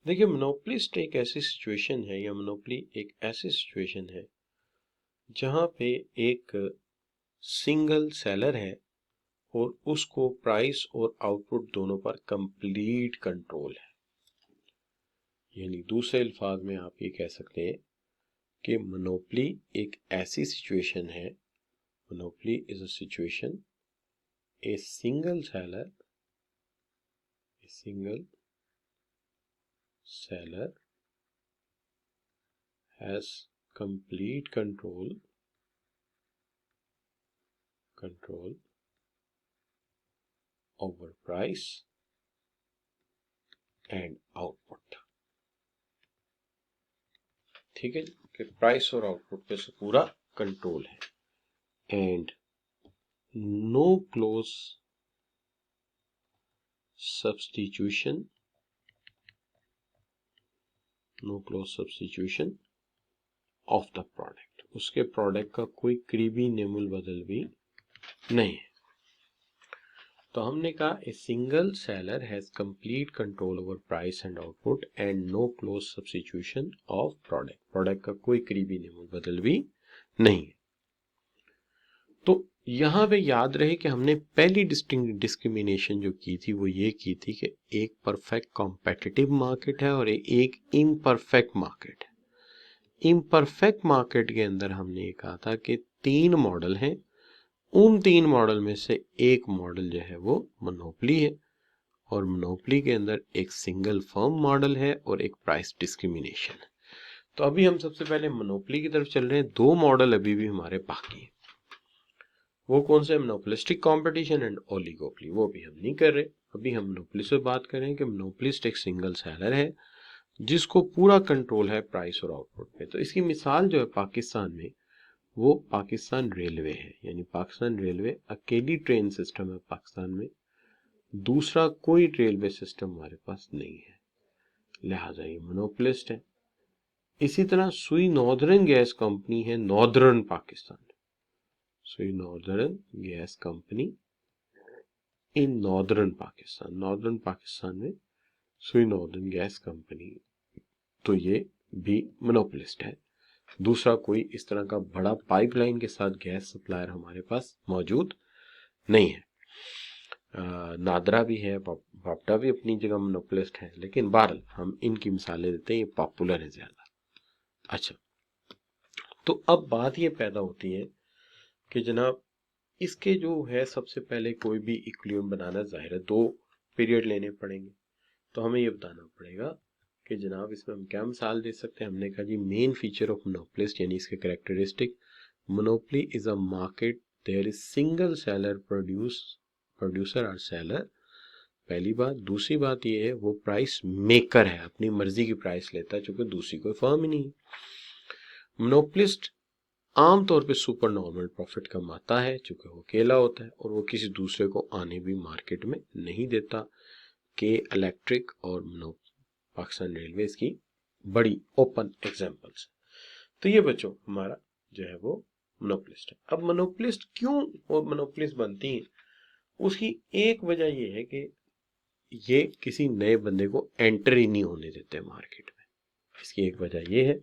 देखिए, मोनोपोलिस्ट एक ऐसी सिचुएशन है या मोनोपोली एक ऐसी सिचुएशन है जहां पे एक सिंगल सेलर है और उसको प्राइस और आउटपुट दोनों पर कंप्लीट कंट्रोल है। यानी दूसरे अल्फाज में आप ये कह सकते हैं कि मोनोपोली एक ऐसी सिचुएशन है, monopoly is a situation a single seller has complete control over price and output। ठीक है कि प्राइस और आउटपुट पे से पूरा कंट्रोल है। And no close substitution of the product, उसके प्रोडक्ट का कोई करीबी नेमुल बदल भी नहीं है। तो हमने कहा a single seller has complete control over price and output and no close substitution of product का कोई करीबी नेमुल बदल भी नहीं है। तो यहां पे याद रहे कि हमने पहली डिस्क्रिमिनेशन जो की थी वो ये की थी कि एक परफेक्ट कॉम्पिटिटिव मार्केट है और एक इम्परफेक्ट मार्केट है। इम्परफेक्ट मार्केट के अंदर हमने ये कहा था कि 3 मॉडल हैं, उन 3 मॉडल में से एक मॉडल जो है वो मोनोपोली है और मोनोपोली के अंदर एक सिंगल फर्म मॉडल है और एक प्राइस डिस्क्रिमिनेशन है। तो अभी हम सबसे पहले मोनोपोली की तरफ चल रहे हैं। 2 मॉडल अभी भी हमारे बाकी हैं। वो कौन से? Monopolistic competition and oligopoly. वो भी हम नहीं कर रहे। अभी हम मोनोपोली से बात कर रहे हैं कि मोनोपोलिस्ट एक सिंगल सेलर है जिसको पूरा कंट्रोल है प्राइस और आउटपुट पे। तो इसकी मिसाल जो है पाकिस्तान में, वो पाकिस्तान रेलवे है। यानी पाकिस्तान रेलवे अकेली ट्रेन सिस्टम है पाकिस्तान में, दूसरा कोई रेलवे सिस्टम हमारे पास नहीं है, लिहाजा ये मोनोपोलिस्ट है। इसी तरह सुई नॉर्दर्न गैस कंपनी है नॉर्दर्न पाकिस्तान, सुई northern gas company in northern Pakistan में सुई नॉर्दर्न गैस कंपनी, तो ये भी मोनोपोलिस्ट है। दूसरा कोई इस तरह का बड़ा पाइपलाइन के साथ गैस सप्लायर हमारे पास मौजूद नहीं है। नादरा भी है, वापडा भी अपनी जगह मोनोपोलिस्ट है, लेकिन बहरहाल हम इनकी मिसालें देते हैं, ये पॉपुलर है ज्यादा। अच्छा, तो अब बात ये पैदा होती है कि जनाब इसके जो है सबसे पहले कोई भी इक्विलिब्रियम बनाना, जाहिर है 2 पीरियड लेने पड़ेंगे। तो हमें ये बताना पड़ेगा कि जनाब इसमें हम क्या मिसाल दे सकते हैं। हमने कहा जी मेन फीचर ऑफ मोनोपोलिस्ट यानी इसके characteristic, monopoly is a market there is single seller producer और सेलर, पहली बात। दूसरी बात ये है वो प्राइस मेकर है, अपनी मर्जी की प्राइस लेता है चूंकि दूसरी कोई फर्म ही नहीं। मोनोपोलिस्ट आमतौर पे सुपर नॉर्मल प्रॉफिट कमाता है चूंकि वो अकेला होता है और वो किसी दूसरे को आने भी मार्केट में नहीं देता। के इलेक्ट्रिक और पाकिस्तान रेलवे की बड़ी ओपन एग्जांपल्स। तो ये बच्चों हमारा जो है वो मोनोपोलिस्ट है। अब मोनोपोलिस्ट क्यों और मोनोपोलिस्ट बनती हैं, उसकी एक वजह ये है कि ये किसी नए बंदे को एंटर ही नहीं होने देते मार्केट में, इसकी एक वजह ये है।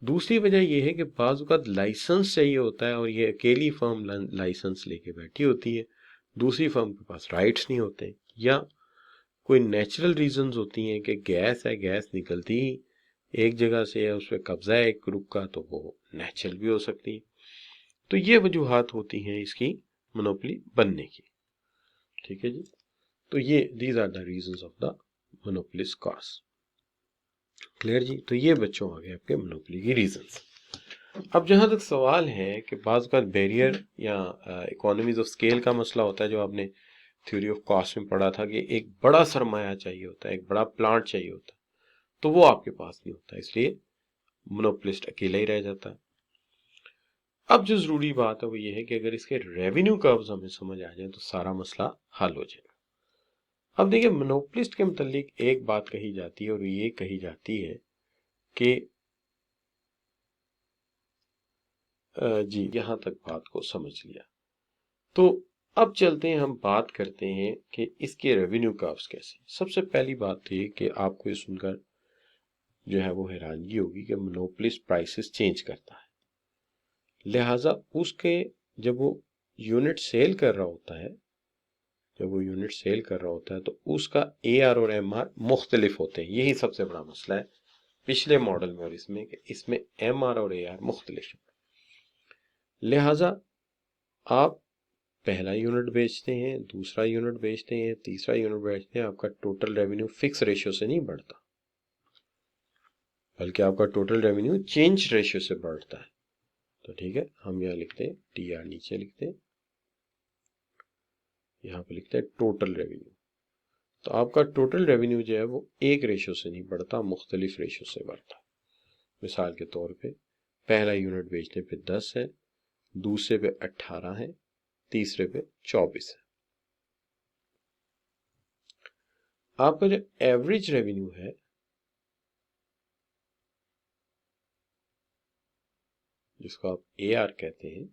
दूसरी वजह यह है कि बाज़ औक़ात लाइसेंस चाहिए होता है और ये अकेली फर्म लाइसेंस लेके बैठी होती है, दूसरी फर्म के पास राइट्स नहीं होते, या कोई नेचुरल रीजंस होती हैं कि गैस है, गैस निकलती ही एक जगह से है, उस पर कब्जा है एक ग्रुप का, तो वो नेचुरल भी हो सकती है। तो ये वजूहात होती हैं इसकी मोनोपोली बनने की। ठीक है जी, तो ये these are the reasons of the monopolist cause. Clear जी? तो ये बच्चों आ गए आपके मोनोपोली की रीजंस। अब जहां तक सवाल है कि बाज़ का बैरियर या इकोनॉमीज ऑफ स्केल का मसला होता है, जो आपने थ्योरी ऑफ कॉस्ट में पढ़ा था कि एक बड़ा सरमाया चाहिए होता है, एक बड़ा प्लांट चाहिए होता है, तो वो आपके पास नहीं होता, इसलिए मोनोपोलिस्ट अकेला ही रह जाता है। अब जो जरूरी बात है वो ये है कि अगर इसके रेवेन्यू कर्व्स हमें समझ आ जाए तो सारा मसला हल हो जाएगा। अब देखिए, मोनोपोलिस्ट के मुतालिक एक बात कही जाती है और ये कही जाती है कि जी यहां तक बात को समझ लिया। तो अब चलते हैं, हम बात करते हैं कि इसके रेवेन्यू कर्व्स कैसे। सबसे पहली बात तो ये कि आपको ये सुनकर जो है वो हैरानगी होगी कि मोनोपोलिस्ट प्राइसेस चेंज करता है। लिहाजा उसके जब वो यूनिट सेल कर रहा होता है, तो उसका AR और MR मुख्तलिफ होते हैं। यही सबसे बड़ा मसला है पिछले मॉडल में और इसमें, कि इसमें MR और AR मुख्तलिफ है। लिहाजा आप पहला यूनिट बेचते हैं, दूसरा यूनिट बेचते हैं, तीसरा यूनिट बेचते हैं, आपका टोटल रेवेन्यू फिक्स रेशियो से नहीं बढ़ता, बल्कि आपका टोटल रेवेन्यू चेंज रेशियो से बढ़ता है। तो ठीक है, हम यहाँ लिखते हैं TR, नीचे लिखते हैं, यहाँ पे लिखते हैं टोटल रेवेन्यू। तो आपका टोटल रेवेन्यू जो है वो एक रेशियो से नहीं बढ़ता, मुख्तलिफ रेशियो से बढ़ता है। मिसाल के तौर पे पहला यूनिट बेचने पे 10 है, दूसरे पे 18 है, तीसरे पे 24 है। आपका जो एवरेज रेवेन्यू है, जिसको आप AR कहते हैं,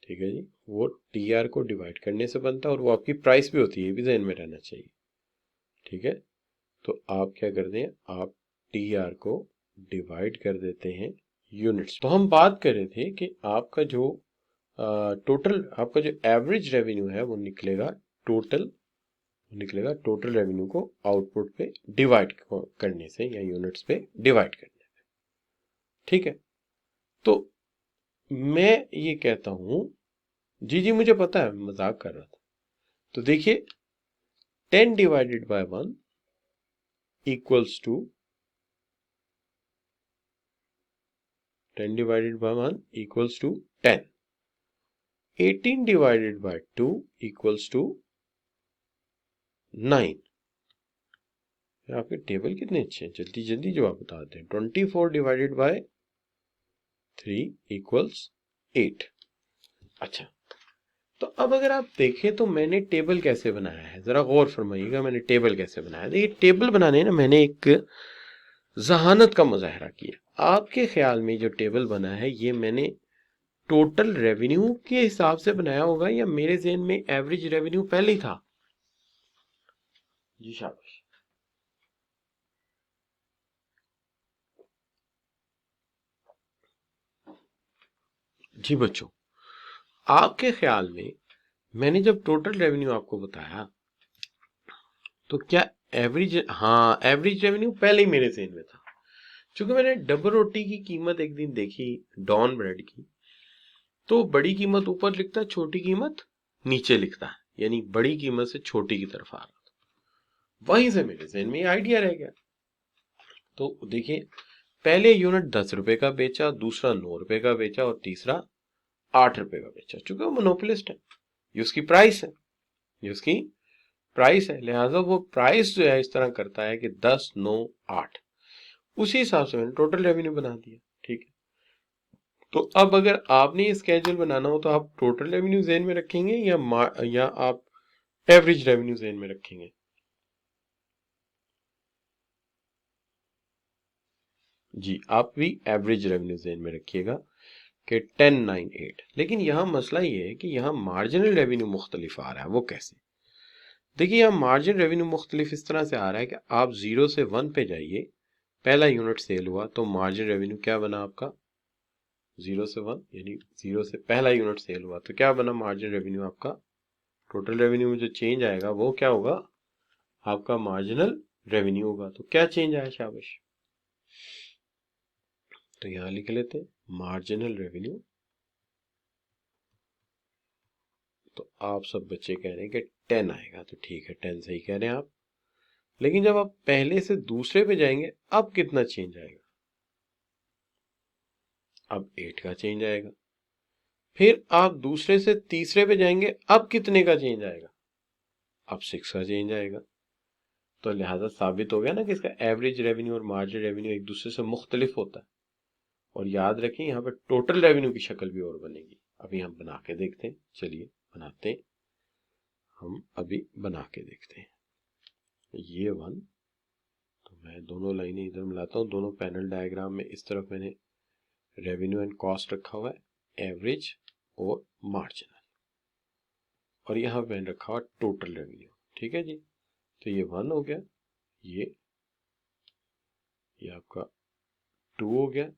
ठीक है जी, वो TR को डिवाइड करने से बनता है और वो आपकी प्राइस भी होती है, ये भी ध्यान में रहना चाहिए। ठीक है, तो आप क्या करते हैं, आप TR को डिवाइड कर देते हैं यूनिट्स। तो हम बात कर रहे थे कि आपका जो आपका जो एवरेज रेवेन्यू है वो निकलेगा टोटल रेवेन्यू को आउटपुट पे डिवाइड करने से या यूनिट्स पे डिवाइड करने से। ठीक है, तो मैं ये कहता हूं, जी मुझे पता है, मजाक कर रहा था। तो देखिए 10 divided by 1 equals to 10 divided by 1 equals to 10। 18 divided by 2 equals to 9। आपके टेबल कितने अच्छे हैं, जल्दी जल्दी जवाब बताते हैं। 24 डिवाइडेड बाय 3 इक्वल्स 8। अच्छा, तो अब अगर आप देखें तो मैंने टेबल कैसे बनाया है, जरा गौर फरमाइएगा मैंने टेबल कैसे बनाया। देखिए टेबल बनाने ना मैंने एक जहानत का मुजाहरा किया। आपके ख्याल में जो टेबल बना है ये मैंने टोटल रेवेन्यू के हिसाब से बनाया होगा या मेरे ज़हन में एवरेज रेवेन्यू पहले ही था? जी शाबाश। जी बच्चों, आपके ख्याल में मैंने जब टोटल रेवेन्यू आपको बताया तो क्या एवरेज, हाँ एवरेज रेवेन्यू पहले ही मेरे ज़हन में था। चूंकि मैंने डबल रोटी की कीमत एक दिन देखी, डॉन ब्रेड की, तो बड़ी कीमत ऊपर लिखता है, छोटी कीमत नीचे लिखता है, यानी बड़ी कीमत से छोटी की तरफ आ रहा था। वहीं से मेरे ज़हन में ये आइडिया रह गया। तो देखिए पहले यूनिट 10 रुपए का बेचा, दूसरा 9 रुपए का बेचा और तीसरा 8 रुपए का बेचा। चूंकि वो मोनोपोलिस्ट है, ये उसकी प्राइस है, लिहाजा वो प्राइस जो है इस तरह करता है कि 10, 9, 8, उसी हिसाब से मैंने टोटल रेवेन्यू बना दिया। ठीक है, तो अब अगर आपने ये स्केड्यूल बनाना हो तो आप टोटल रेवेन्यू ज़हन में रखेंगे या आप एवरेज रेवेन्यू ज़हन में रखेंगे? जी, आप भी एवरेज रेवेन्यू ज़हन में रखिएगा कि 10, 9, 8। लेकिन यहाँ मसला ये है कि यहाँ मार्जिनल रेवेन्यू मुख्तलिफ आ रहा है। वो कैसे? देखिए यहाँ मार्जिन रेवेन्यू मुख्तलिफ इस तरह से आ रहा है कि आप 0 से 1 पे जाइए, पहला यूनिट सेल हुआ तो मार्जिन रेवेन्यू क्या बना आपका? 0 से 1, यानी 0 से पहला यूनिट सेल हुआ तो क्या बना मार्जिन रेवेन्यू आपका? टोटल रेवेन्यू में जो चेंज आएगा वो क्या होगा? आपका मार्जिनल रेवेन्यू होगा। तो क्या चेंज आया? शाबाश। तो यहां लिख लेते हैं मार्जिनल रेवेन्यू। तो आप सब बच्चे कह रहे हैं कि 10 आएगा, तो ठीक है 10 सही कह रहे हैं आप। लेकिन जब आप पहले से दूसरे पे जाएंगे अब कितना चेंज आएगा? अब 8 का चेंज आएगा। फिर आप दूसरे से तीसरे पे जाएंगे, अब कितने का चेंज आएगा? अब 6 का चेंज आएगा। तो लिहाजा साबित हो गया ना कि इसका एवरेज रेवेन्यू और मार्जिन रेवेन्यू एक दूसरे से मुख्तलिफ होता है। और याद रखें यहाँ पर टोटल रेवेन्यू की शक्ल भी और बनेगी। अभी हम बना के देखते हैं, चलिए बनाते हैं, हम अभी बना के देखते हैं। ये 1, तो मैं दोनों लाइनें इधर मिलाता हूँ, दोनों पैनल डायग्राम में इस तरफ मैंने रेवेन्यू एंड कॉस्ट रखा हुआ है, एवरेज और मार्जिनल, और यहाँ पे मैंने रखा हुआ टोटल रेवेन्यू। ठीक है जी, तो ये 1 हो गया, ये आपका 2 हो गया,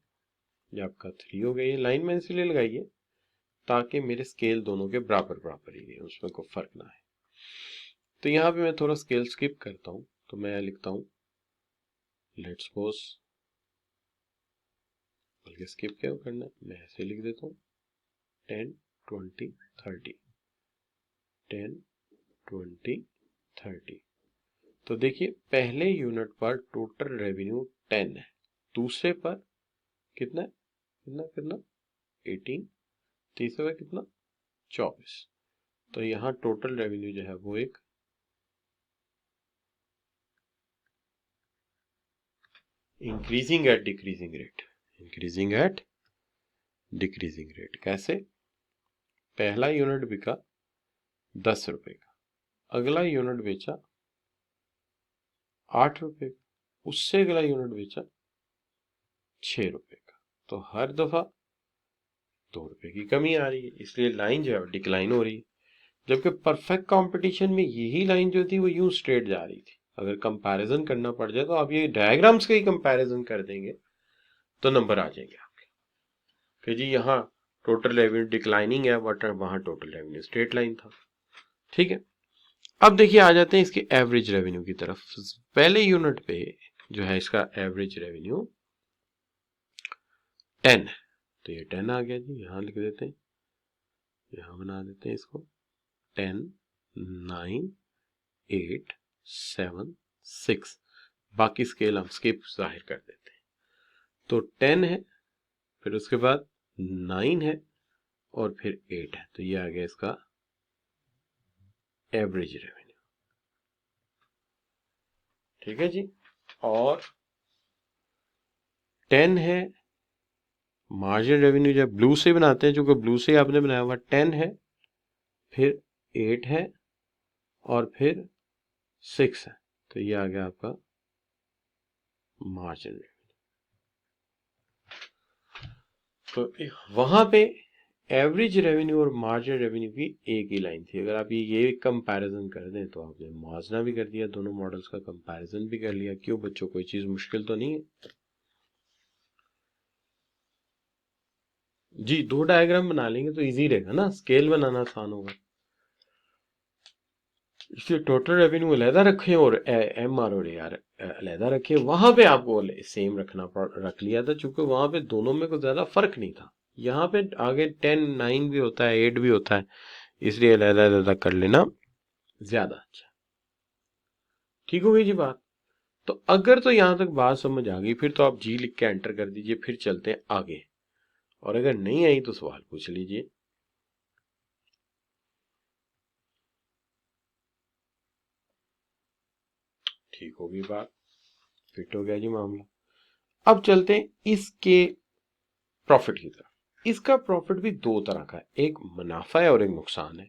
ये आपका 3 हो गया। ये लाइन मैंने इसलिए लगाई है ताकि मेरे स्केल दोनों के बराबर बराबर ही रहे, उसमें कोई फर्क ना है। तो यहाँ पे मैं थोड़ा स्केल स्किप करता हूँ, तो मैं लिखता हूँ लेट्स सपोज, बल्कि स्किप क्या करना है, मैं ऐसे लिख देता हूँ 10 20 30 10 20 30। तो देखिए पहले यूनिट पर टोटल रेवेन्यू 10 है, दूसरे पर कितना है, कितना कितना 18, तीसरे पर कितना 24। तो यहाँ टोटल रेवेन्यू जो है वो एक increasing at decreasing rate, increasing at decreasing rate. कैसे, पहला यूनिट बिका 10 रुपए का, अगला यूनिट बेचा 8 रुपए का, उससे अगला यूनिट बेचा 6 रुपए का। तो हर दफा 2 रुपए की कमी आ रही है, इसलिए लाइन जो है डिक्लाइन हो रही है। जबकि परफेक्ट कंपटीशन में यही लाइन जो थी वो यूं स्ट्रेट जा रही थी। अगर कंपैरिजन करना पड़ जाए तो आप ये डायग्राम्स का ही कंपैरिजन कर देंगे तो नंबर आ जाएंगे आपके कि जी यहाँ टोटल रेवेन्यू डिक्लाइनिंग है बट वहां टोटल रेवेन्यू स्ट्रेट लाइन था। ठीक है, अब देखिए आ जाते हैं इसके एवरेज रेवेन्यू की तरफ। पहले यूनिट पे जो है इसका एवरेज रेवेन्यू 10 है, तो ये 10 आ गया जी, यहां लिख देते हैं, यहां बना देते हैं इसको 10 9 8 7 6, बाकी स्केल हम स्किप जाहिर कर देते हैं। तो 10 है, फिर उसके बाद 9 है और फिर 8 है, तो ये आ गया इसका एवरेज रेवेन्यू। ठीक है जी, और 10 है, मार्जिन रेवेन्यू जब ब्लू से बनाते हैं, चूंकि ब्लू से आपने बनाया हुआ 10 है, फिर 8 है और फिर 6 है, तो ये आ गया आपका मार्जिन रेवेन्यू। तो वहां पे एवरेज रेवेन्यू और मार्जिन रेवेन्यू की एक ही लाइन थी। अगर आप ये कंपैरिजन कर दें तो आपने मुआवजा भी कर दिया, दोनों मॉडल्स का कंपैरिजन भी कर लिया। क्यों बच्चों, कोई चीज मुश्किल तो नहीं है जी। 2 डायग्राम बना लेंगे तो इजी रहेगा ना, स्केल बनाना आसान होगा। इसलिए टोटल रेवेन्यू अलहदा रखें और एम आर और ए आर अलहदा रखें। वहां पे आपको सेम रख लिया था, चूंकि वहां पे दोनों में कोई ज्यादा फर्क नहीं था। यहाँ पे आगे 10 9 भी होता है, 8 भी होता है, इसलिए अलहदा अलहदा कर लेना ज्यादा अच्छा। ठीक हो गई जी बात। तो अगर तो यहां तक बात समझ आ गई, फिर तो आप जी लिख के एंटर कर दीजिए, फिर चलते हैं आगे। और अगर नहीं आई तो सवाल पूछ लीजिए। ठीक होगी बात, फिट हो गया जी मामला। अब चलते हैं इसके प्रॉफिट की तरफ। इसका प्रॉफिट भी दो तरह का है, एक मुनाफा है और एक नुकसान है।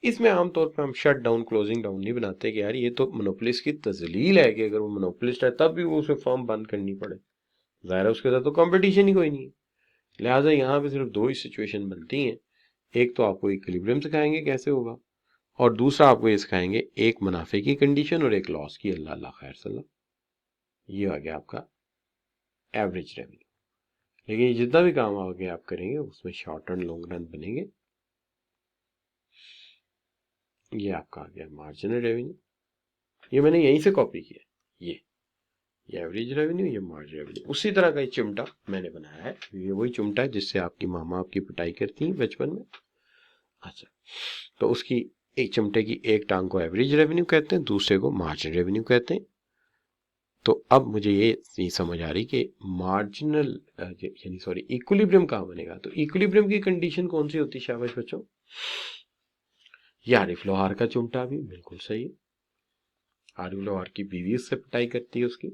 इसमें आमतौर पर हम शट डाउन क्लोजिंग डाउन नहीं बनाते कि यार ये तो मोनोपोलिस्ट की तजलील है कि अगर वो मोनोपोलिस्ट है तब भी वो उसे फर्म बंद करनी पड़े, जाहिर है उसके साथ तो कंपटीशन ही कोई नहीं है। लिहाजा यहाँ पे सिर्फ दो ही सिचुएशन बनती हैं, एक तो आपको इक्विलिब्रियम सिखाएंगे कैसे होगा, और दूसरा आपको ये सिखाएंगे एक मुनाफे की कंडीशन और एक लॉस की। अल्लाह अल्लाह खैर सल्ला। ये आ गया आपका एवरेज रेवेन्यू। लेकिन जितना भी काम आगे आप करेंगे उसमें शॉर्ट रन लॉन्ग रन बनेंगे। ये आपका आ गया मार्जिनल रेवेन्यू, ये मैंने यहीं से कॉपी किया, ये एवरेज रेवेन्यू, ये मार्जिनल रेवेन्यू। उसी तरह का एक चिमटा मैंने बनाया है, ये वही चिमटा है जिससे आपकी मामा आपकी पिटाई करती हैं बचपन में। अच्छा, तो उसकी एक चिमटे की एक टांग को एवरेज रेवेन्यू कहते हैं, दूसरे को मार्जिनल रेवेन्यू कहते हैं। तो अब मुझे ये समझ आ रही कि मार्जिनल यानी सॉरी इक्विलिब्रियम कहाँ बनेगा। तो इक्विलिब्रियम की कंडीशन कौन सी होती है शाबाश बच्चों, ये आरिफ लोहार का चिमटा भी बिल्कुल सही है। आरिफ लोहार की बीवी उससे पिटाई करती है उसकी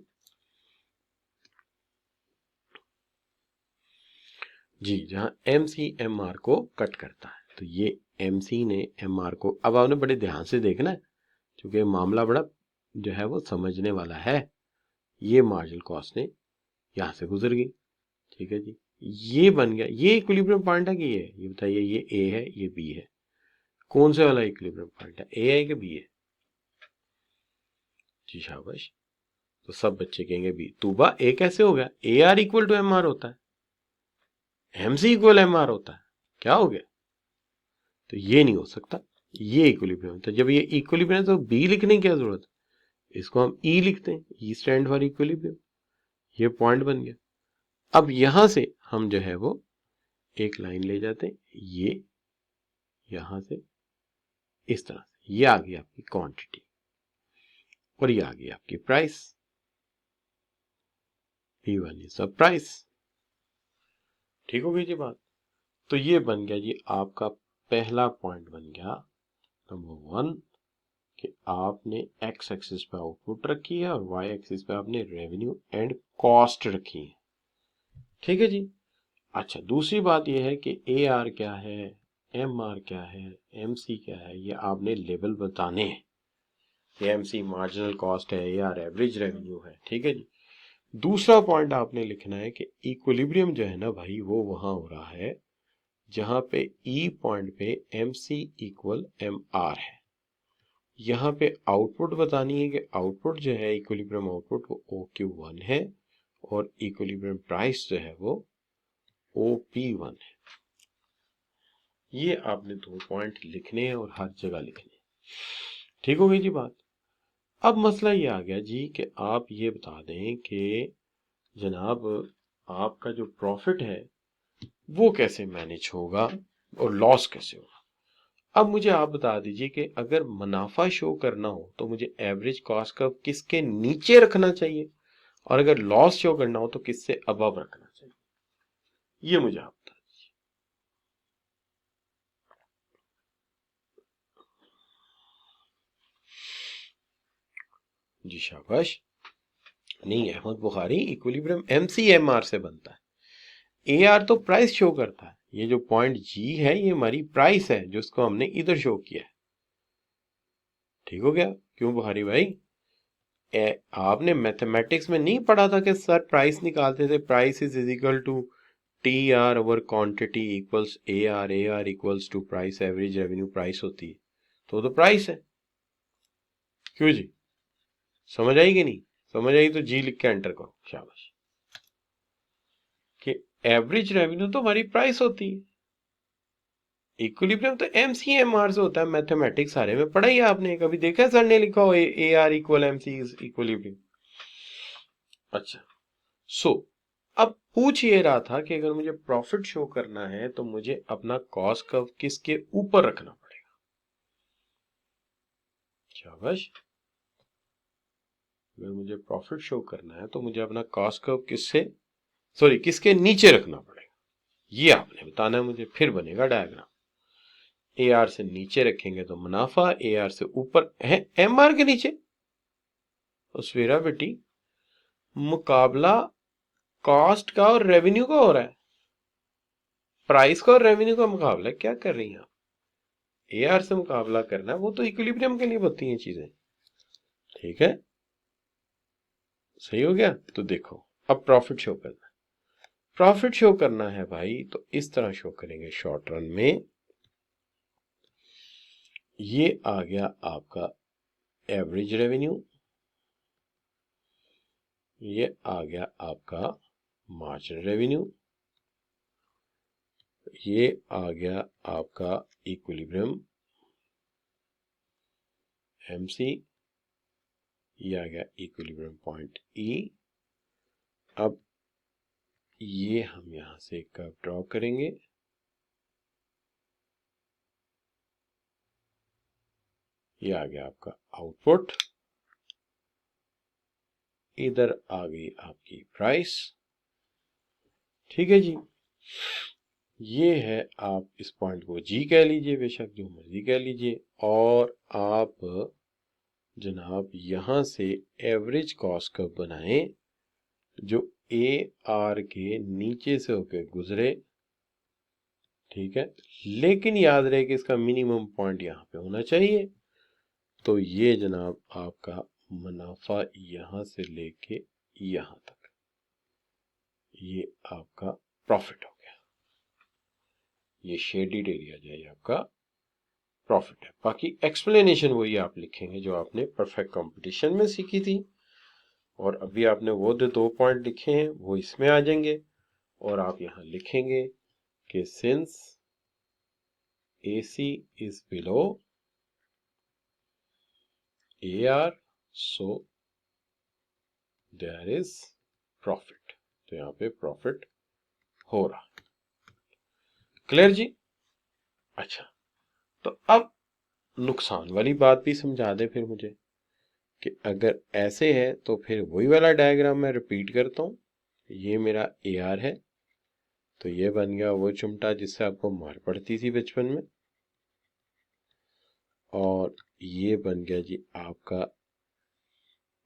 जी, जहां एम सी एम आर को कट करता है। तो ये एम सी ने एम आर को, अब आपने बड़े ध्यान से देखना है क्योंकि मामला बड़ा जो है वो समझने वाला है। ये मार्जिनल कॉस्ट ने यहां से गुजर गई, ठीक है जी, ये बन गया। ये इक्विलिब्रियम पॉइंट है कि ये बताइए, ये ए है ये बी है, कौन से वाला इक्विलिब्रियम पॉइंट है, ए है कि बी है जी शाबाश। तो सब बच्चे कहेंगे बी। तूबा ए कैसे हो गया? A R equal to M R होता है, M C equal M R होता है, क्या हो गया? तो ये नहीं हो सकता, ये इक्विलिब्रियम होता है। जब ये इक्विलिब्रियम है तो बी लिखने की क्या जरूरत है, इसको हम ई लिखते हैं, ई स्टैंड फॉर इक्विलिब्रियम। ये पॉइंट बन गया। अब यहां से हम जो है वो एक लाइन ले जाते हैं, ये यहां से इस तरह से, ये आ गई आपकी क्वांटिटी और ये आ गई आपकी price, P1 is the price. ठीक हो गई जी बात। तो ये बन गया जी आपका पहला पॉइंट बन गया नंबर 1 कि आपने एक्स एक्सिस पे आउटपुट रखी है और वाई एक्सिस पे आपने रेवेन्यू एंड कॉस्ट रखी है। ठीक है जी। अच्छा, दूसरी बात यह है कि ए आर क्या है, एम आर क्या है, एम सी क्या है, ये आपने लेवल बताने हैं। एम सी मार्जिनल कॉस्ट है या एवरेज रेवेन्यू है। ठीक है जी। दूसरा पॉइंट आपने लिखना है कि इक्विलिब्रियम जो है ना भाई, वो वहां हो रहा है जहां पे ई पॉइंट पे M C equal M R है। यहाँ पे आउटपुट बतानी है कि आउटपुट जो है इक्विलिब्रियम आउटपुट वो OQ1 है और इक्विलिब्रियम प्राइस जो है वो OP1 है। ये आपने 2 पॉइंट लिखने हैं और हर जगह लिखने हैं। ठीक हो गई जी बात। अब मसला ये आ गया जी कि आप ये बता दें कि जनाब आपका जो प्रॉफिट है वो कैसे मैनेज होगा और लॉस कैसे होगा। अब मुझे आप बता दीजिए कि अगर मुनाफा शो करना हो तो मुझे एवरेज कॉस्ट कर्व किसके नीचे रखना चाहिए और अगर लॉस शो करना हो तो किससे अबव रखना चाहिए, ये मुझे आप बता दीजिए। जी शाबाश। नहीं, अहमद बुखारी, इक्विलिब्रियम MCMR से बनता है, AR तो प्राइस शो करता है। ये जो पॉइंट G है ये हमारी प्राइस है जिसको हमने इधर शो किया है। ठीक हो गया? क्यों बुखारी भाई, आपने मैथमेटिक्स में नहीं पढ़ा था कि सर प्राइस निकालते थे, price is equal to TR over quantity equals AR equals to price, average revenue price होती है, तो प्राइस है। क्यों जी, समझ आई कि नहीं? समझ आई तो जी लिख के एंटर करो, शाबाश। कि एवरेज रेवेन्यू तो हमारी प्राइस होती है, इक्विलिब्रियम तो MCMR से होता है। मैथमेटिक्स सारे में पढ़ा ही आपने, कभी देखा है सर ने लिखा हो AR इक्वल MC इक्विलिब्रियम? अच्छा, सो अब पूछ ये रहा था कि अगर मुझे प्रॉफिट शो करना है तो मुझे अपना कॉस्ट कर्व किसके ऊपर रखना पड़ेगा। शाबाश। अगर मुझे प्रॉफिट शो करना है तो मुझे अपना कॉस्ट कर्व किसके नीचे रखना पड़ेगा, ये आपने बताना है मुझे। फिर बनेगा डायग्राम। AR से नीचे रखेंगे तो मुनाफा, AR से ऊपर है MR के नीचे। तो सवेरा बेटी मुकाबला कॉस्ट का और रेवेन्यू का हो रहा है, प्राइस का और रेवेन्यू का मुकाबला क्या कर रही हैं आप? AR से मुकाबला करना, वो तो इक्विलिब्रियम के लिए होती हैं चीजें। ठीक है, सही हो गया। तो देखो अब प्रॉफिट शो करना है। प्रॉफिट शो करना है भाई तो इस तरह शो करेंगे शॉर्ट रन में। ये आ गया आपका एवरेज रेवेन्यू, ये आ गया आपका मार्जिन रेवेन्यू, ये आ गया आपका इक्विलिब्रियम MC, ये आ गया इक्विलिब्रियम पॉइंट E। अब ये हम यहां से कर्व ड्रॉ करेंगे, ये आ गया आपका आउटपुट, इधर आ गई आपकी प्राइस। ठीक है जी। ये है, आप इस पॉइंट को G कह लीजिए, बेशक जो मर्जी कह लीजिए। और आप जनाब यहां से एवरेज कॉस्ट कर्व बनाएं जो AR के नीचे से होकर गुजरे। ठीक है, लेकिन याद रहे कि इसका मिनिमम पॉइंट यहाँ पे होना चाहिए। तो ये जनाब आपका मुनाफा यहां से लेके यहां तक, ये आपका प्रॉफिट हो गया। ये शेडेड एरिया जो है आपका प्रॉफिट है। बाकी एक्सप्लेनेशन वही आप लिखेंगे जो आपने परफेक्ट कंपटीशन में सीखी थी। और अभी आपने वो जो 2 पॉइंट लिखे हैं वो इसमें आ जाएंगे और आप यहाँ लिखेंगे कि since AC is below AR so there is profit. तो यहाँ पे प्रॉफिट हो रहा। क्लियर जी? अच्छा, तो अब नुकसान वाली बात भी समझा दे फिर मुझे कि अगर ऐसे है तो फिर वही वाला डायग्राम मैं रिपीट करता हूँ। ये मेरा AR है, तो ये बन गया वो चिमटा जिससे आपको मार पड़ती थी बचपन में, और ये बन गया जी आपका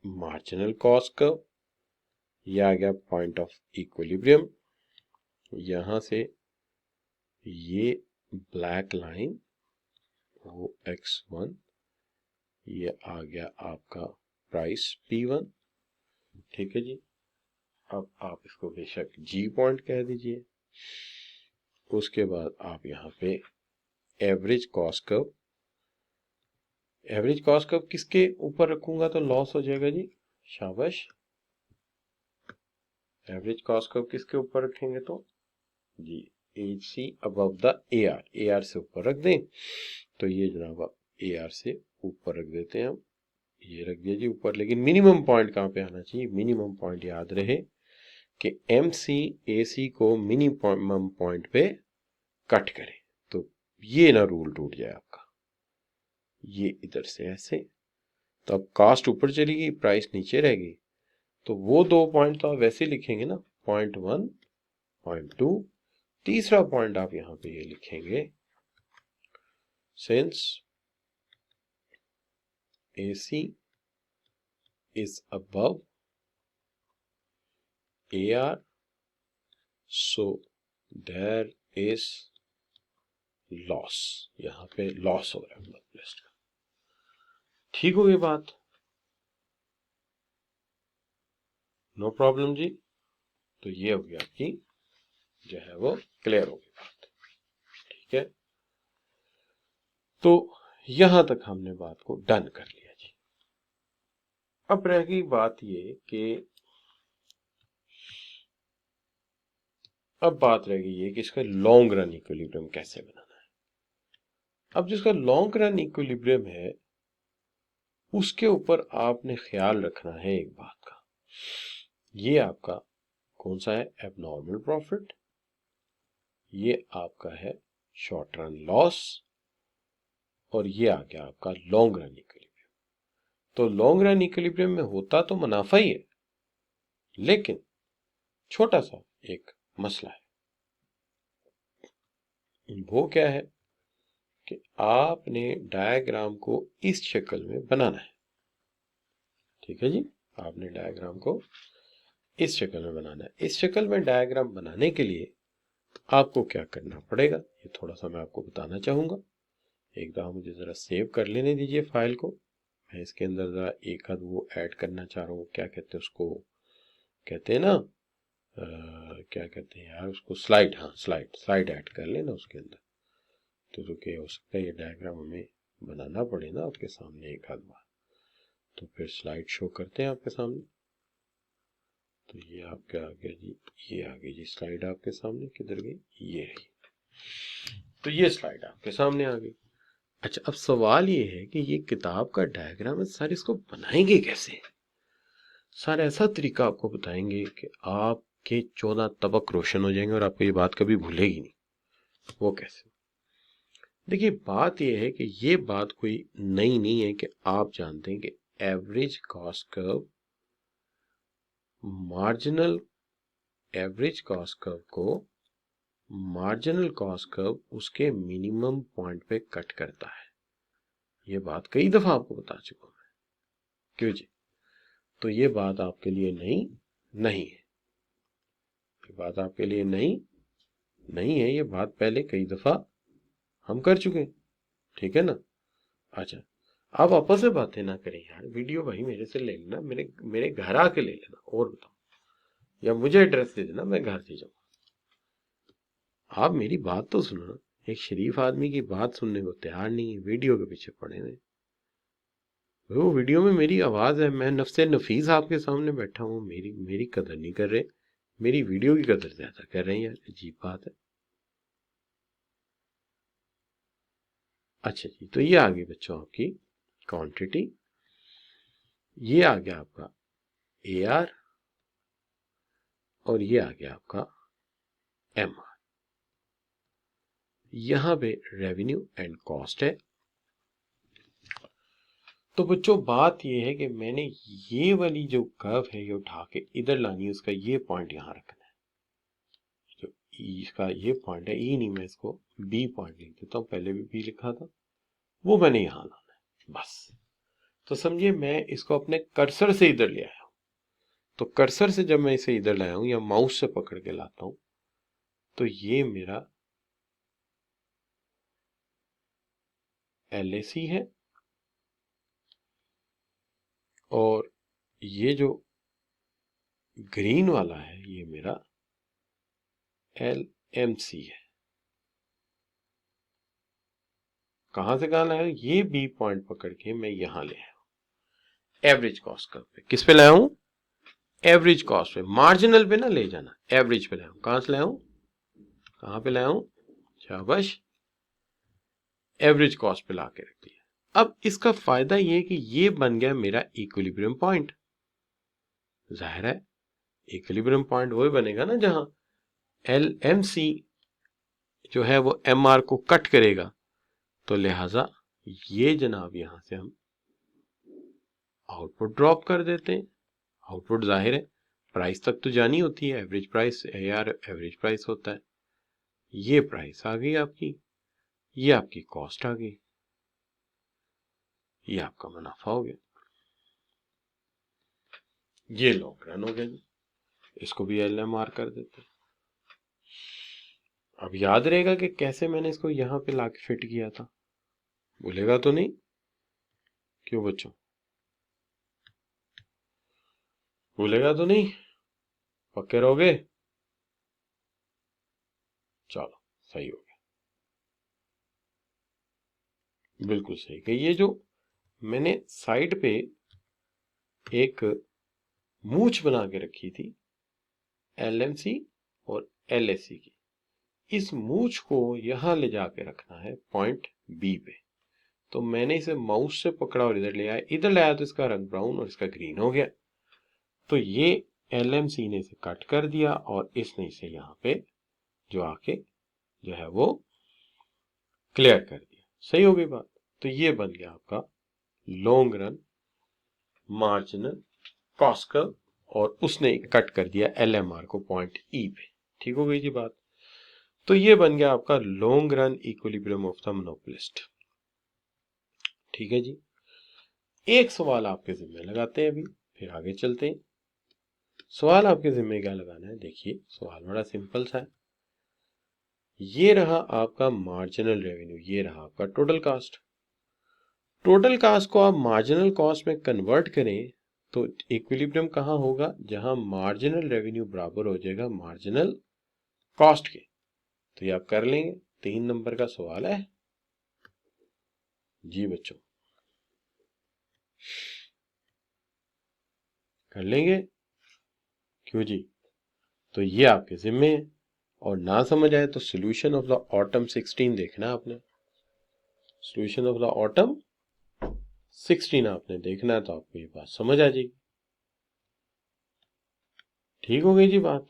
मार्जिनल कॉस्ट कर्व। ये आ गया पॉइंट ऑफ इक्विलिब्रियम। यहां से ये ब्लैक लाइन वो x1, ये आ गया आपका प्राइस P1। ठीक है जी, अब आप इसको बेशक G पॉइंट कह दीजिए। उसके बाद आप यहाँ पे average cost curve, average cost curve किसके ऊपर रखूंगा तो लॉस हो जाएगा जी? शाबाश। एवरेज कॉस्ट कर्व किसके ऊपर रखेंगे तो जी HC above the AR, AR से ऊपर रख दें। तो ये जनाब आप AR से ऊपर रख देते हैं हम, ये रख दिया जी ऊपर। लेकिन मिनिमम पॉइंट कहाँ पे आना चाहिए? मिनिमम पॉइंट याद रहे कि MC AC को मिनिमम पॉइंट पे कट करे, तो ये ना रूल टूट जाए आपका। ये इधर से ऐसे, तो अब कास्ट ऊपर चली गई, प्राइस नीचे रह गई। तो वो 2 पॉइंट तो आप वैसे लिखेंगे ना, पॉइंट 1, पॉइंट 2। तीसरा पॉइंट आप यहां पे ये लिखेंगे since AC is above AR so there is loss. यहां पे लॉस हो रहा है मोनोपोलिस्ट का। ठीक हो गई बात? नो प्रॉब्लम जी। तो ये हो गया आपकी जो है वो क्लियर हो गई बात। ठीक है, तो यहां तक हमने बात को डन कर लिया जी। अब रह गई बात ये कि अब बात रह गई है कि इसका लॉन्ग रन इक्विलिब्रियम कैसे बनाना है। अब जिसका लॉन्ग रन इक्विलिब्रियम है उसके ऊपर आपने ख्याल रखना है एक बात का, ये आपका कौन सा है? एबनॉर्मल प्रॉफिट, ये आपका है शॉर्ट रन लॉस, और ये आ गया आपका लॉन्ग रन इक्विलिब्रियम। तो लॉन्ग रन इक्विलिब्रियम में होता तो मुनाफा ही है, लेकिन छोटा सा एक मसला है। वो क्या है कि आपने डायग्राम को इस शक्ल में बनाना है। ठीक है जी, आपने डायग्राम को इस शक्ल में बनाना है। इस शक्ल में डायग्राम बनाने के लिए आपको क्या करना पड़ेगा ये थोड़ा सा मैं आपको बताना चाहूंगा। एक दफा मुझे जरा सेव कर लेने दीजिए फाइल को। मैं इसके अंदर जरा एक आध वो ऐड करना चाह रहा हूँ, क्या कहते हैं उसको, कहते हैं ना क्या कहते हैं यार उसको, स्लाइड। हाँ, स्लाइड ऐड कर लेना उसके अंदर। तो क्या हो सकता है ये डायग्राम हमें बनाना पड़े ना आपके सामने एक आध बार, तो फिर स्लाइड शो करते हैं आपके सामने। तो ये आपके आ गया जी, ये आ गई जी स्लाइड आपके सामने। किधर गई? ये रही। तो ये स्लाइड आपके सामने आ गई। अच्छा, अब सवाल ये है कि ये किताब का डायग्राम है सर, इसको बनाएंगे कैसे? सर ऐसा तरीका आपको बताएंगे कि आपके 14 तबक रोशन हो जाएंगे और आपको ये बात कभी भूलेगी नहीं। वो कैसे? देखिए, बात यह है कि ये बात कोई नई नहीं है कि आप जानते हैं कि average cost curve, marginal average cost curve को मार्जिनल कॉस्ट कर्व उसके मिनिमम पॉइंट पे कट करता है। ये बात कई दफा आपको बता चुका हूं मैं। क्यों जी? तो ये बात आपके लिए नहीं है। ये बात आपके लिए नहीं है। ये बात पहले कई दफा हम कर चुके हैं। ठीक है ना? अच्छा, आप आपस में बातें ना करें यार। वीडियो भाई मेरे से ले लेना, मेरे घर आके ले लेना, और बताओ, या मुझे एड्रेस दे देना, मैं घर से जाऊँ। आप मेरी बात तो सुनो ना। एक शरीफ आदमी की बात सुनने को तैयार नहीं है, वीडियो के पीछे पड़े हुए। वो वीडियो में मेरी आवाज़ है, मैं नफ्से नफीस आपके सामने बैठा हूँ, मेरी कदर नहीं कर रहे, मेरी वीडियो की कदर ज़्यादा कर रहे हैं यार, अजीब बात है। अच्छा जी, तो ये आ गई बच्चों आपकी क्वांटिटी, ये आ गया आपका AR, और ये आ गया आपका MR। यहां पे रेवेन्यू एंड कॉस्ट है। तो बच्चों बात ये है कि मैंने ये वाली जो कर्व है ये उठा के इधर लानी है, उसका ये पॉइंट यहां रखना है, जो इसका ये पॉइंट है, ई नहीं, मैं इसको बी पॉइंट लिख देता हूँ, पहले भी बी लिखा था, वो मैंने यहां लाना है बस। तो समझिए मैं इसको अपने कर्सर से इधर ले आया हूं, तो कर्सर से जब मैं इसे इधर लाया हूं या माउस से पकड़ के लाता हूं, तो ये मेरा LAC है, और ये जो ग्रीन वाला है ये मेरा LMC है। कहां से कहां लाया हूं, ये बी पॉइंट पकड़ के मैं यहां ले आया एवरेज कॉस्ट कर्व पे। किस पे लाया हूं, एवरेज कॉस्ट पे, मार्जिनल पे ना ले जाना, एवरेज पे लाया हूं। कहां से लाया हूं, कहां पे लाया हूं, शाबाश, एवरेज कॉस्ट पे ला के रख दिया। अब इसका फायदा ये है कि ये बन गया मेरा इक्विलिब्रियम पॉइंट। जाहिर है इक्विलिब्रियम पॉइंट वही बनेगा ना जहां LMC जो है वो MR को कट करेगा, तो लिहाजा ये जनाब यहां से हम आउटपुट ड्रॉप कर देते हैं। आउटपुट जाहिर है प्राइस तक तो जानी होती है, average price AR average price होता है। ये प्राइस आ गई आपकी, ये आपकी कॉस्ट आ गई, ये आपका मुनाफा हो गया, ये लॉन्ग रन हो गया जी। इसको भी LMR कर देते हैं। अब याद रहेगा कि कैसे मैंने इसको यहां पे लाके फिट किया था, भूलेगा तो नहीं, क्यों बच्चों, भूलेगा तो नहीं, पक्के रहोगे, चलो सही हो गया, बिल्कुल सही कि ये जो मैंने साइड पे एक मूछ बना के रखी थी LMC और LAC की, इस मूछ को यहां ले जाके रखना है पॉइंट बी पे। तो मैंने इसे माउस से पकड़ा और इधर ले आया, इधर ले आया तो इसका रंग ब्राउन और इसका ग्रीन हो गया। तो ये LMC ने इसे कट कर दिया और इसने इसे यहाँ पे जो आके जो है वो क्लियर कर दिया। सही हो गई बात। तो ये बन गया आपका long run marginal cost curve, और उसने कट कर दिया LMR को पॉइंट ई पे। ठीक हो गई जी बात। तो ये बन गया आपका long run equilibrium of the monopolist. ठीक है जी। एक सवाल आपके जिम्मे लगाते हैं अभी, फिर आगे चलते हैं। सवाल आपके जिम्मे क्या लगाना है, देखिए सवाल बड़ा सिंपल सा है। ये रहा आपका मार्जिनल रेवेन्यू, ये रहा आपका टोटल कास्ट। टोटल कास्ट को आप मार्जिनल कॉस्ट में कन्वर्ट करें तो इक्विलिब्रियम कहां होगा, जहां मार्जिनल रेवेन्यू बराबर हो जाएगा मार्जिनल कॉस्ट के। तो ये आप कर लेंगे। 3 नंबर का सवाल है जी बच्चों, कर लेंगे, क्यों जी। तो ये आपके जिम्मे है, और ना समझ आए तो सोल्यूशन ऑफ द ऑटम 16 देखना आपने, सोल्यूशन ऑफ द ऑटम 16 आपने देखना है, तो आपको ये बात समझ आ जाएगी। ठीक हो गई जी बात।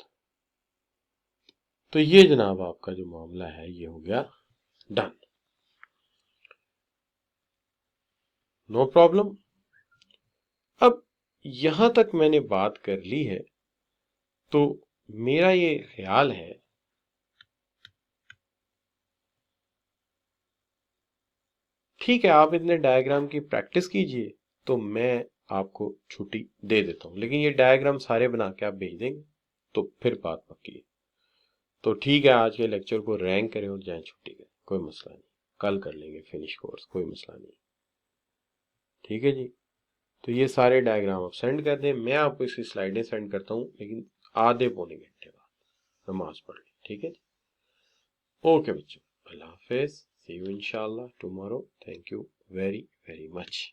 तो ये जनाब आपका जो मामला है ये हो गया डन, नो प्रॉब्लम। अब यहां तक मैंने बात कर ली है, तो मेरा ये ख्याल है ठीक है, आप इतने डायग्राम की प्रैक्टिस कीजिए, तो मैं आपको छुट्टी दे देता हूं, लेकिन ये डायग्राम सारे बना के आप भेज देंगे तो फिर बात पक्की है। तो ठीक है, आज के लेक्चर को रैंक करें और जाए छुट्टी करें, कोई मसला नहीं, कल कर लेंगे फिनिश कोर्स, कोई मसला नहीं। ठीक है जी। तो ये सारे डायग्राम आप सेंड कर दें, मैं आपको इसकी स्लाइडें सेंड करता हूँ, लेकिन आधे पौने घंटे बाद नमाज पढ़ लें। ठीक है जी। ओके बच्चों, अल्लाह हाफिज, सी यू इंशाल्लाह tomorrow. Thank you very very much.